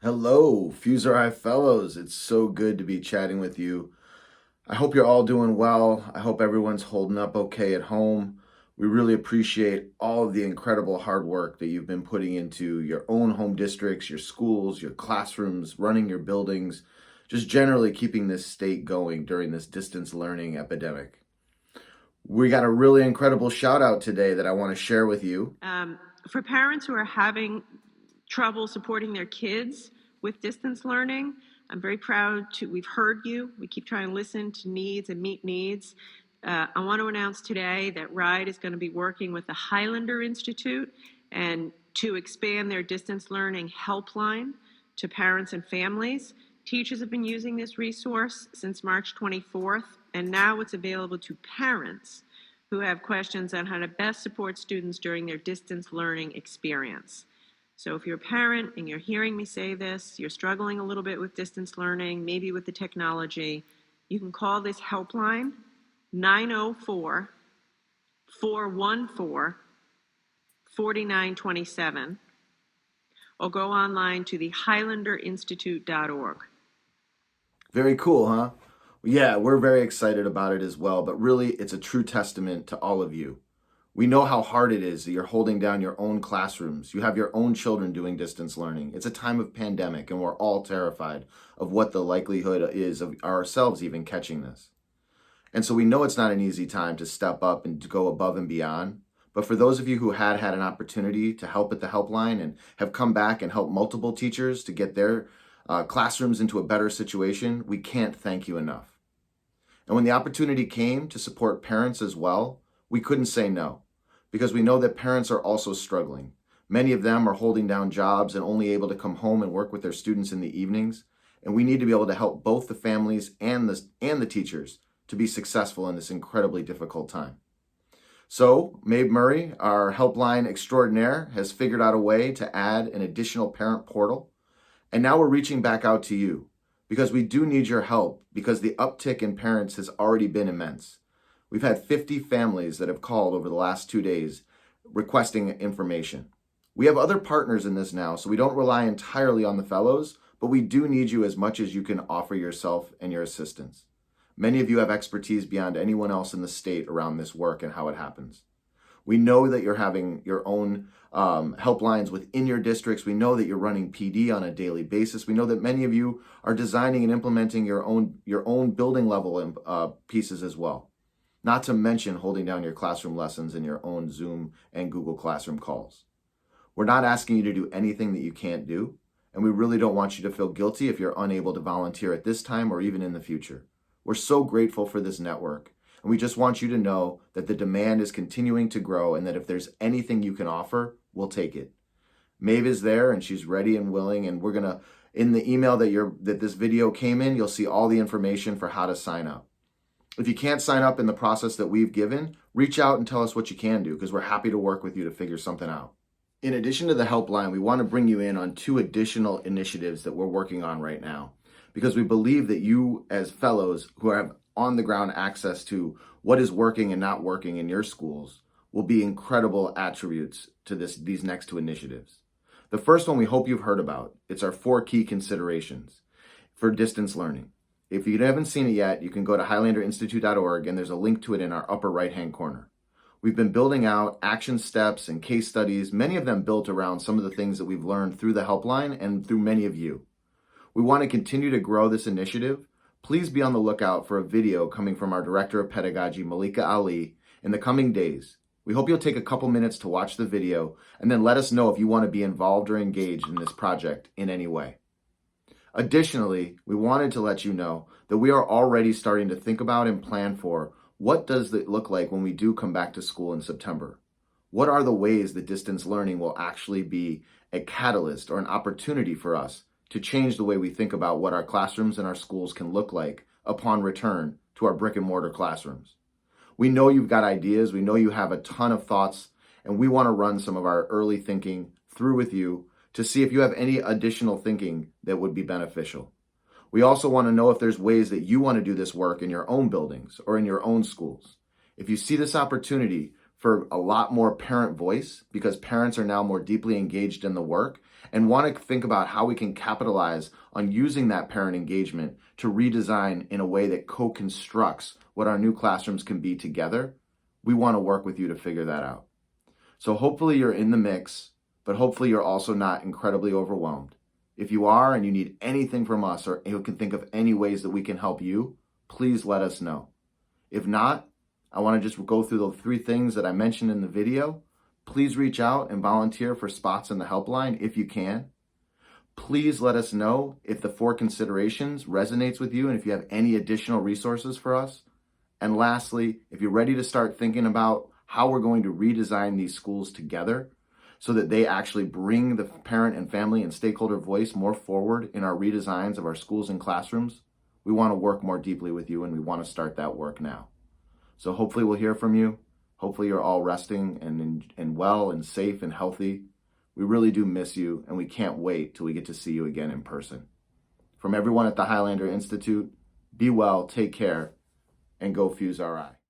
Hello, Fuser Eye Fellows. It's so good to be chatting with you. I hope you're all doing well. I hope everyone's holding up okay at home. We really appreciate all of the incredible hard work that you've been putting into your own home districts, your schools, your classrooms, running your buildings, just generally keeping this state going during this distance learning epidemic. We got a really incredible shout out today that I want to share with you. For parents who are having trouble supporting their kids with distance learning, I'm very proud we've heard you. We keep trying to listen to needs and meet needs. I want to announce today that RIDE is going to be working with the Highlander Institute and to expand their distance learning helpline to parents and families. Teachers have been using this resource since March 24th, and now it's available to parents who have questions on how to best support students during their distance learning experience. So if you're a parent and you're hearing me say this, you're struggling a little bit with distance learning, maybe with the technology, you can call this helpline 904-414-4927 or go online to the highlanderinstitute.org. Very cool, huh? Yeah, we're very excited about it as well, but really it's a true testament to all of you. We know how hard it is that you're holding down your own classrooms. You have your own children doing distance learning. It's a time of pandemic, and we're all terrified of what the likelihood is of ourselves even catching this. And so we know it's not an easy time to step up and to go above and beyond. But for those of you who had an opportunity to help at the helpline and have come back and helped multiple teachers to get their classrooms into a better situation, we can't thank you enough. And when the opportunity came to support parents as well, we couldn't say no, because we know that parents are also struggling. Many of them are holding down jobs and only able to come home and work with their students in the evenings. And we need to be able to help both the families and the teachers to be successful in this incredibly difficult time. So Maeve Murray, our helpline extraordinaire, has figured out a way to add an additional parent portal. And now we're reaching back out to you because we do need your help, because the uptick in parents has already been immense. We've had 50 families that have called over the last 2 days requesting information. We have other partners in this now, so we don't rely entirely on the fellows, but we do need you as much as you can offer yourself and your assistance. Many of you have expertise beyond anyone else in the state around this work and how it happens. We know that you're having your own helplines within your districts. We know that you're running PD on a daily basis. We know that many of you are designing and implementing your own building level pieces as well. Not to mention holding down your classroom lessons in your own Zoom and Google Classroom calls. We're not asking you to do anything that you can't do, and we really don't want you to feel guilty if you're unable to volunteer at this time or even in the future. We're so grateful for this network, and we just want you to know that the demand is continuing to grow and that if there's anything you can offer, we'll take it. Maeve is there and she's ready and willing, and we're gonna, in the email that this video came in, you'll see all the information for how to sign up. If you can't sign up in the process that we've given, reach out and tell us what you can do, because we're happy to work with you to figure something out. In addition to the helpline, we want to bring you in on 2 additional initiatives that we're working on right now, because we believe that you as fellows who have on the ground access to what is working and not working in your schools will be incredible attributes to these next 2 initiatives. The first one we hope you've heard about. It's our 4 key considerations for distance learning. If you haven't seen it yet, you can go to highlanderinstitute.org and there's a link to it in our upper right-hand corner. We've been building out action steps and case studies, many of them built around some of the things that we've learned through the helpline and through many of you. We want to continue to grow this initiative. Please be on the lookout for a video coming from our Director of Pedagogy, Malika Ali, in the coming days. We hope you'll take a couple minutes to watch the video and then let us know if you want to be involved or engaged in this project in any way. Additionally, we wanted to let you know that we are already starting to think about and plan for what does it look like when we do come back to school in September. What are the ways that distance learning will actually be a catalyst or an opportunity for us to change the way we think about what our classrooms and our schools can look like upon return to our brick and mortar classrooms. We know you've got ideas, we know you have a ton of thoughts, and we want to run some of our early thinking through with you to see if you have any additional thinking that would be beneficial. We also want to know if there's ways that you want to do this work in your own buildings or in your own schools. If you see this opportunity, for a lot more parent voice, because parents are now more deeply engaged in the work and want to think about how we can capitalize on using that parent engagement to redesign in a way that co-constructs what our new classrooms can be together. We want to work with you to figure that out. So hopefully you're in the mix, but hopefully you're also not incredibly overwhelmed. If you are and you need anything from us, or you can think of any ways that we can help you, please let us know. If not, I want to just go through the 3 things that I mentioned in the video. Please reach out and volunteer for spots in the helpline if you can. Please let us know if the 4 considerations resonates with you and if you have any additional resources for us. And lastly, if you're ready to start thinking about how we're going to redesign these schools together so that they actually bring the parent and family and stakeholder voice more forward in our redesigns of our schools and classrooms, we want to work more deeply with you, and we want to start that work now. So hopefully we'll hear from you. Hopefully you're all resting and well and safe and healthy. We really do miss you, and we can't wait till we get to see you again in person. From everyone at the Highlander Institute, be well, take care, and go Fuse RI.